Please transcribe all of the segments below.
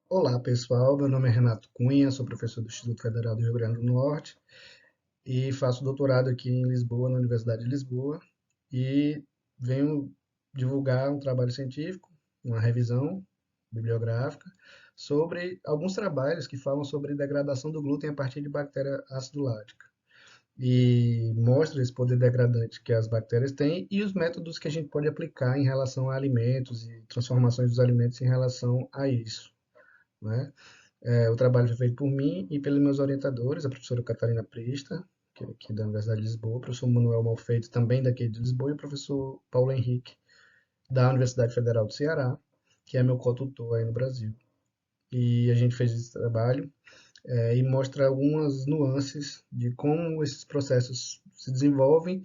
Olá, pessoal. Meu nome é Renato Cunha, sou professor do Instituto Federal do Rio Grande do Norte e faço doutorado aqui em Lisboa, na Universidade de Lisboa, e venho divulgar um trabalho científico, uma revisão bibliográfica, sobre alguns trabalhos que falam sobre degradação do glúten a partir de bactéria acidulática. E mostra esse poder degradante que as bactérias têm e os métodos que a gente pode aplicar em relação a alimentos e transformações dos alimentos em relação a isso, né? O trabalho foi feito por mim e pelos meus orientadores, a professora Catarina Prista, que é aqui da Universidade de Lisboa, o professor Manuel Malfeito, também daqui de Lisboa, e o professor Paulo Henrique, da Universidade Federal do Ceará, que é meu co-tutor aí no Brasil. E a gente fez esse trabalho e mostra algumas nuances de como esses processos se desenvolvem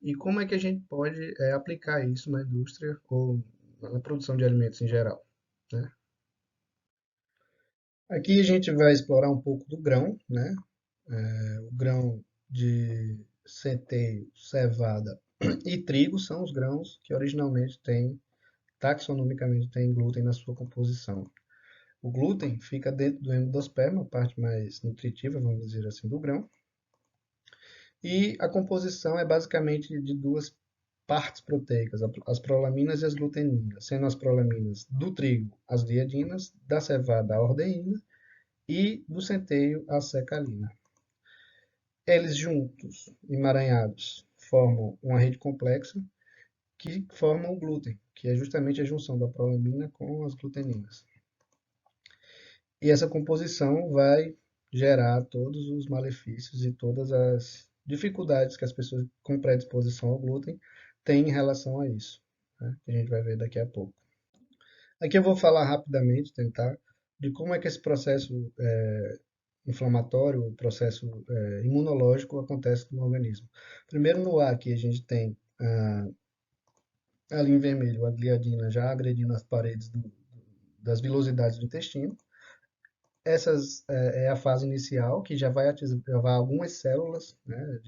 e como é que a gente pode aplicar isso na indústria ou na produção de alimentos em geral, né? Aqui a gente vai explorar um pouco do grão, né? O grão de centeio, cevada e trigo são os grãos que originalmente têm, taxonomicamente, têm glúten na sua composição. O glúten fica dentro do endosperma, a parte mais nutritiva, vamos dizer assim, do grão. E a composição é basicamente de duas partes proteicas, as prolaminas e as gluteninas, sendo as prolaminas do trigo as gliadinas, da cevada a ordeína e do centeio a secalina. Eles juntos, emaranhados, formam uma rede complexa que forma o glúten, que é justamente a junção da prolamina com as gluteninas. E essa composição vai gerar todos os malefícios e todas as dificuldades que as pessoas com predisposição ao glúten têm em relação a isso, né? Que a gente vai ver daqui a pouco. Aqui eu vou falar rapidamente, tentar, de como é que esse processo inflamatório, o processo imunológico acontece no organismo. Primeiro, no ar, aqui a gente tem ali em vermelho a gliadina já agredindo as paredes das vilosidades do intestino. Essas é a fase inicial, que já vai ativar algumas células, né,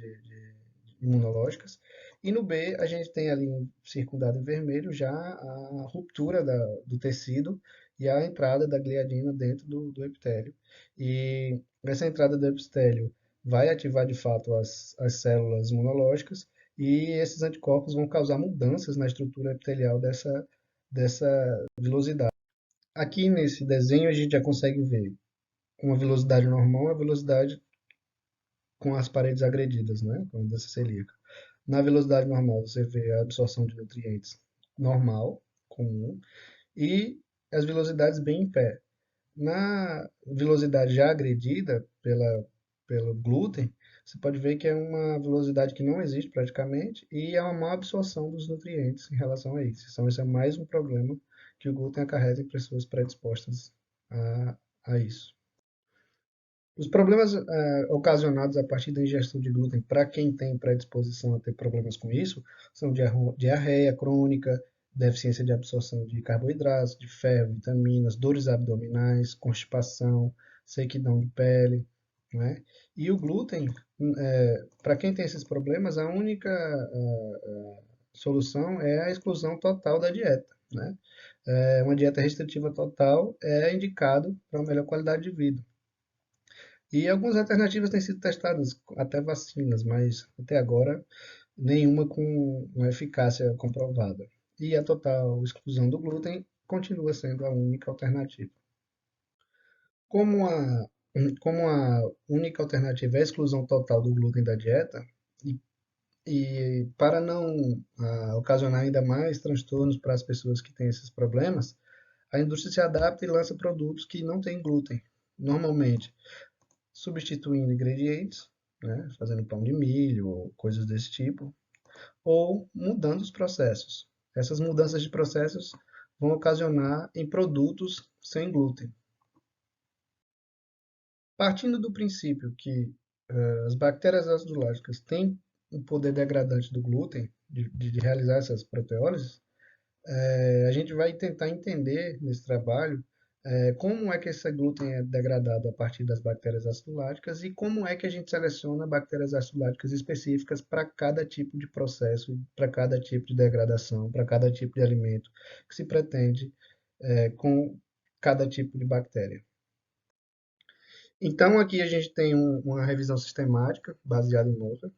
imunológicas. E no B, a gente tem ali circundado em vermelho já a ruptura do tecido e a entrada da gliadina dentro do epitélio. E essa entrada do epitélio vai ativar de fato as células imunológicas e esses anticorpos vão causar mudanças na estrutura epitelial dessa vilosidade. Aqui nesse desenho a gente já consegue ver uma velocidade normal, a velocidade com as paredes agredidas, né, com a doença celíaca. Na velocidade normal, você vê a absorção de nutrientes normal, comum, e as velocidades bem em pé. Na velocidade já agredida pelo glúten, você pode ver que é uma velocidade que não existe praticamente e há uma má absorção dos nutrientes em relação a isso. Então, esse é mais um problema que o glúten acarreta em pessoas predispostas a isso. Os problemas ocasionados a partir da ingestão de glúten para quem tem predisposição a ter problemas com isso são diarreia crônica, deficiência de absorção de carboidratos, de ferro, vitaminas, dores abdominais, constipação, sequidão de pele, né? E o glúten, para quem tem esses problemas, a única solução é a exclusão total da dieta, né? Uma dieta restritiva total é indicado para uma melhor qualidade de vida. E algumas alternativas têm sido testadas, até vacinas, mas até agora nenhuma com uma eficácia comprovada. E a total exclusão do glúten continua sendo a única alternativa. Como a, como a única alternativa é a exclusão total do glúten da dieta, e, e para não ocasionar ainda mais transtornos para as pessoas que têm esses problemas, a indústria se adapta e lança produtos que não têm glúten. Normalmente, substituindo ingredientes, né, fazendo pão de milho ou coisas desse tipo, ou mudando os processos. Essas mudanças de processos vão ocasionar em produtos sem glúten. Partindo do princípio que as bactérias acidológicas têm o poder degradante do glúten, de realizar essas proteólises, a gente vai tentar entender nesse trabalho como é que esse glúten é degradado a partir das bactérias acidoláticas e como é que a gente seleciona bactérias acidoláticas específicas para cada tipo de processo, para cada tipo de degradação, para cada tipo de alimento que se pretende com cada tipo de bactéria. Então, aqui a gente tem uma revisão sistemática baseada em Moser,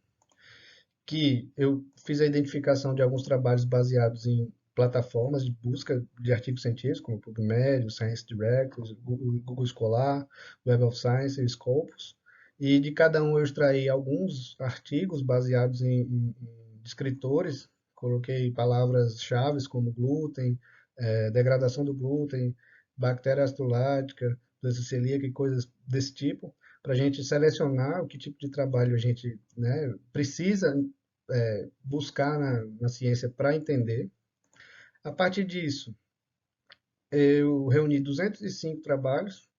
que eu fiz a identificação de alguns trabalhos baseados em plataformas de busca de artigos científicos, como o PubMed, o Science Direct, o Google Scholar, Web of Science e o Scopus. E de cada um eu extraí alguns artigos baseados em descritores, coloquei palavras-chave como glúten, degradação do glúten, bactéria astrulática, doença celíaca e coisas desse tipo, para a gente selecionar o que tipo de trabalho a gente, né, precisa buscar na ciência para entender. A partir disso, eu reuni 205 trabalhos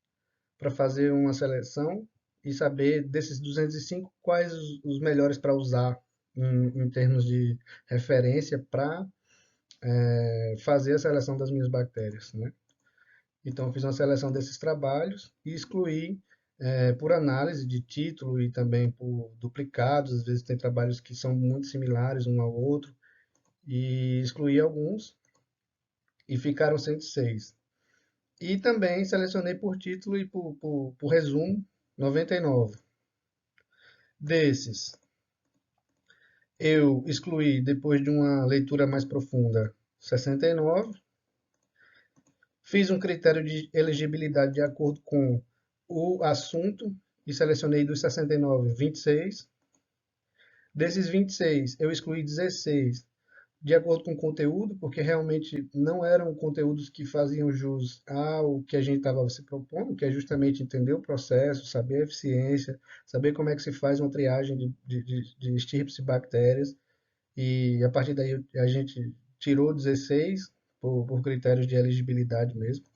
para fazer uma seleção e saber desses 205 quais os melhores para usar em termos de referência para fazer a seleção das minhas bactérias, né? Então, eu fiz uma seleção desses trabalhos e excluí por análise de título e também por duplicados. Às vezes tem trabalhos que são muito similares um ao outro, e excluí alguns e ficaram 106. E também selecionei por título e por resumo 99. Desses, eu excluí, depois de uma leitura mais profunda, 69. Fiz um critério de elegibilidade de acordo com o assunto e selecionei dos 69, 26. Desses 26, eu excluí 16 de acordo com o conteúdo, porque realmente não eram conteúdos que faziam jus ao que a gente estava se propondo, que é justamente entender o processo, saber a eficiência, saber como é que se faz uma triagem de estirpes e bactérias, e a partir daí a gente tirou 16 por critérios de elegibilidade mesmo.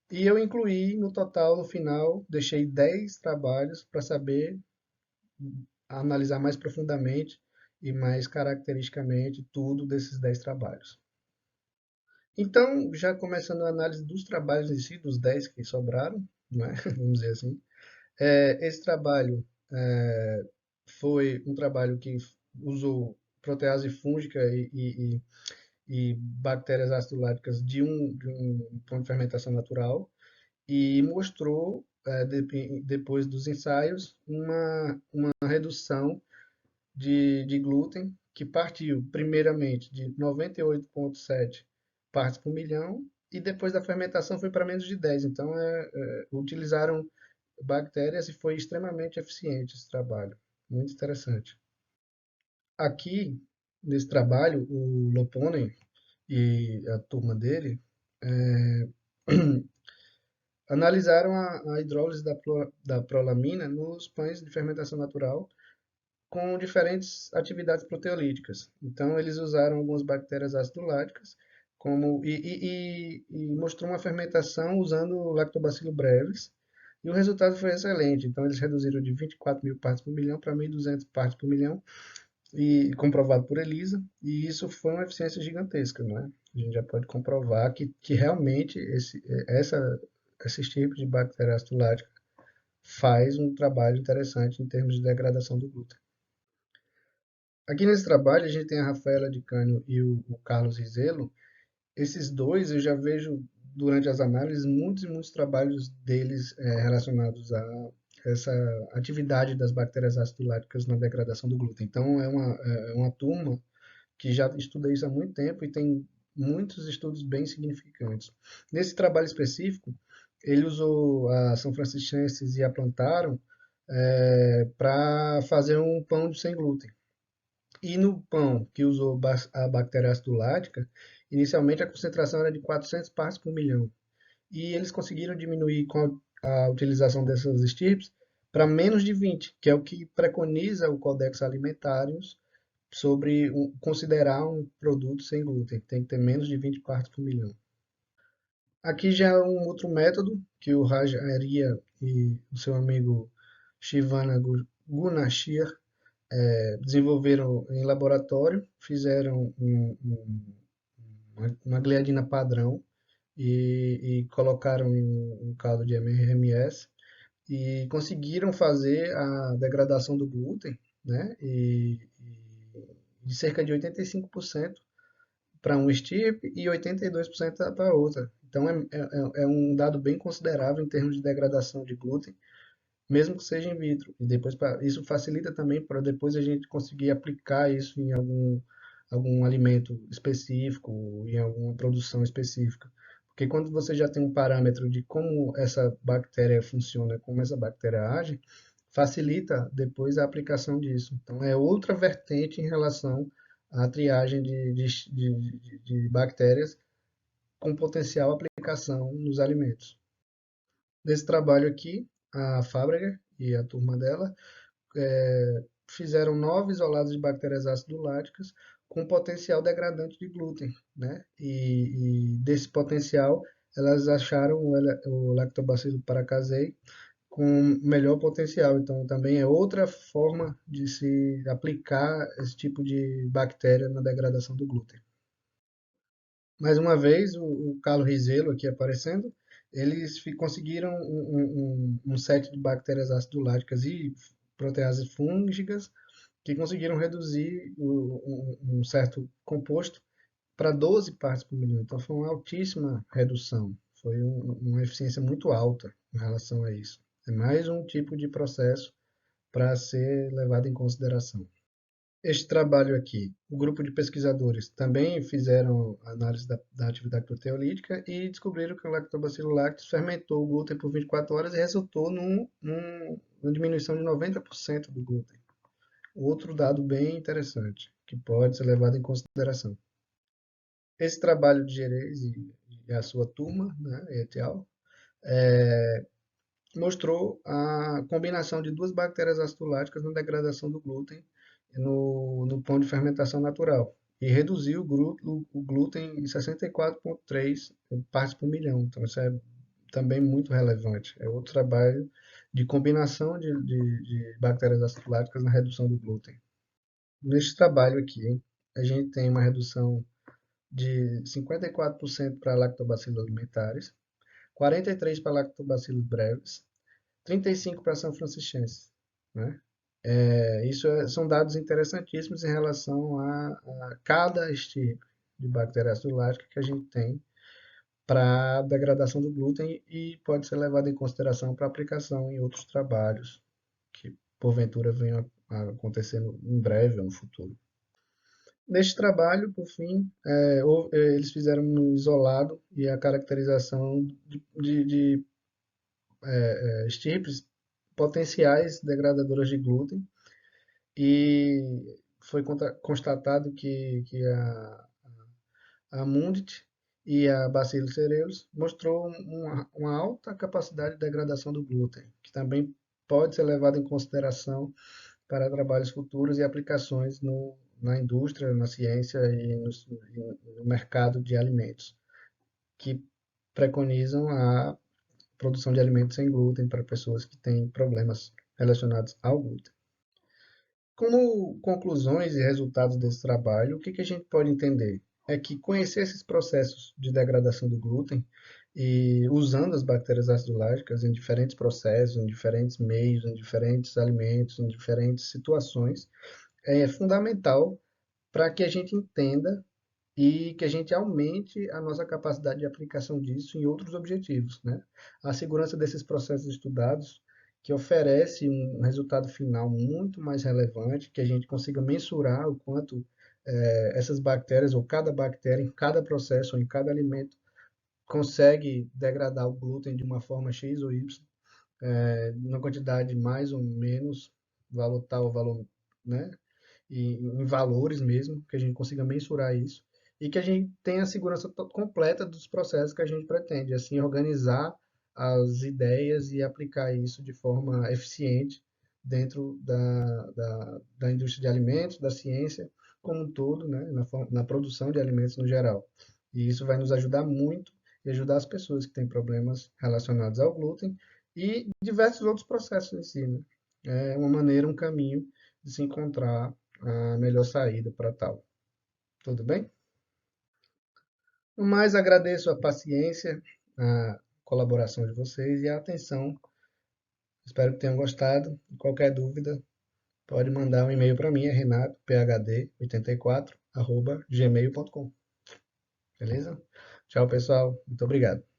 E eu incluí no total, no final, deixei 10 trabalhos para saber analisar mais profundamente e mais caracteristicamente tudo desses 10 trabalhos. Então, já começando a análise dos trabalhos em si, dos 10 que sobraram, né? Vamos dizer assim, esse trabalho foi um trabalho que usou protease fúngica e bactérias ácido-láticas de um ponto de fermentação natural e mostrou, depois dos ensaios, uma redução de glúten que partiu primeiramente de 98,7 partes por milhão e depois da fermentação foi para menos de 10. Então, utilizaram bactérias e foi extremamente eficiente esse trabalho. Muito interessante. Aqui, nesse trabalho, o Loponen e a turma dele analisaram a hidrólise da prolamina nos pães de fermentação natural com diferentes atividades proteolíticas. Então, eles usaram algumas bactérias ácido-láticas e mostrou uma fermentação usando o Lactobacillus brevis, e o resultado foi excelente. Então, eles reduziram de 24.000 partes por milhão para 1.200 partes por milhão, e comprovado por ELISA, e isso foi uma eficiência gigantesca, né? A gente já pode comprovar que realmente esse tipo de bactéria ácido lática faz um trabalho interessante em termos de degradação do glúten. Aqui nesse trabalho a gente tem a Rafaela de Cânio e o Carlos Rizelo. Esses dois eu já vejo durante as análises muitos e muitos trabalhos deles relacionados a essa atividade das bactérias ácido-láticas na degradação do glúten. Então é uma turma que já estuda isso há muito tempo e tem muitos estudos bem significantes. Nesse trabalho específico, ele usou a São Franciscenses e a Plantarum para fazer um pão sem glúten. E no pão que usou a bactéria acidulática, inicialmente a concentração era de 400 partes por milhão. E eles conseguiram diminuir com a utilização dessas estirpes para menos de 20, que é o que preconiza o Codex Alimentarius sobre considerar um produto sem glúten. Tem que ter menos de 20 partes por milhão. Aqui já é um outro método que o Raj Arya e o seu amigo Shivana Gunashir desenvolveram em laboratório, fizeram uma gliadina padrão e colocaram em um caldo de MRMS e conseguiram fazer a degradação do glúten, né? De cerca de 85% para um estirpe e 82% para outra. Então, é um dado bem considerável em termos de degradação de glúten, mesmo que seja in vitro. E depois, isso facilita também para depois a gente conseguir aplicar isso em algum alimento específico, em alguma produção específica. Porque quando você já tem um parâmetro de como essa bactéria funciona, como essa bactéria age, facilita depois a aplicação disso. Então, é outra vertente em relação à triagem de bactérias com potencial aplicação nos alimentos. Nesse trabalho aqui, a Fábrega e a turma dela fizeram 9 isolados de bactérias ácido-láticas com potencial degradante de glúten, né? E desse potencial, elas acharam o Lactobacillus paracasei com melhor potencial. Então, também é outra forma de se aplicar esse tipo de bactéria na degradação do glúten. Mais uma vez, o Carlo Rizelo aqui aparecendo, eles conseguiram um set de bactérias ácido-láticas e proteases fúngicas que conseguiram reduzir um certo composto para 12 partes por milhão. Então, foi uma altíssima redução. Foi uma eficiência muito alta em relação a isso. É mais um tipo de processo para ser levado em consideração. Este trabalho aqui, o grupo de pesquisadores também fizeram análise da atividade proteolítica e descobriram que o Lactobacillus lactis fermentou o glúten por 24 horas e resultou numa diminuição de 90% do glúten. Outro dado bem interessante, que pode ser levado em consideração. Esse trabalho de Gerês e a sua turma, né, et al., mostrou a combinação de duas bactérias acidoláticas na degradação do glúten no pão de fermentação natural e reduziu o glúten em 64,3 partes por milhão. Então, isso é também muito relevante. É outro trabalho de combinação de bactérias acidoláticas na redução do glúten. Neste trabalho aqui, a gente tem uma redução de 54% para lactobacillus alimentares, 43% para lactobacillus brevis, 35% para São Franciscense, né? São dados interessantíssimos em relação a cada estirpe de bactéria acidolática que a gente tem para a degradação do glúten e pode ser levado em consideração para aplicação em outros trabalhos que porventura venham a acontecer em breve ou no futuro. Neste trabalho, por fim, eles fizeram no isolado e a caracterização de estirpes potenciais degradadoras de glúten e foi constatado que a Mundit e a Bacillus cereus mostrou uma alta capacidade de degradação do glúten, que também pode ser levado em consideração para trabalhos futuros e aplicações na indústria, na ciência e no mercado de alimentos, que preconizam a produção de alimentos sem glúten para pessoas que têm problemas relacionados ao glúten. Como conclusões e resultados desse trabalho, o que a gente pode entender? É que conhecer esses processos de degradação do glúten e usando as bactérias acidolágicas em diferentes processos, em diferentes meios, em diferentes alimentos, em diferentes situações, é fundamental para que a gente entenda e que a gente aumente a nossa capacidade de aplicação disso em outros objetivos, né? A segurança desses processos estudados, que oferece um resultado final muito mais relevante, que a gente consiga mensurar o quanto essas bactérias, ou cada bactéria, em cada processo, ou em cada alimento, consegue degradar o glúten de uma forma X ou Y, numa quantidade mais ou menos, valor tal, valor, né? E em valores mesmo, que a gente consiga mensurar isso e que a gente tenha a segurança completa dos processos que a gente pretende, assim, organizar as ideias e aplicar isso de forma eficiente dentro da indústria de alimentos, da ciência como um todo, né, na produção de alimentos no geral. E isso vai nos ajudar muito e ajudar as pessoas que têm problemas relacionados ao glúten e diversos outros processos em si, né? É uma maneira, um caminho de se encontrar a melhor saída para tal. Tudo bem? No mais, agradeço a paciência, a colaboração de vocês e a atenção. Espero que tenham gostado. Qualquer dúvida, pode mandar um e-mail para mim, é renato, phd84, @gmail.com. Beleza? Tchau, pessoal. Muito obrigado.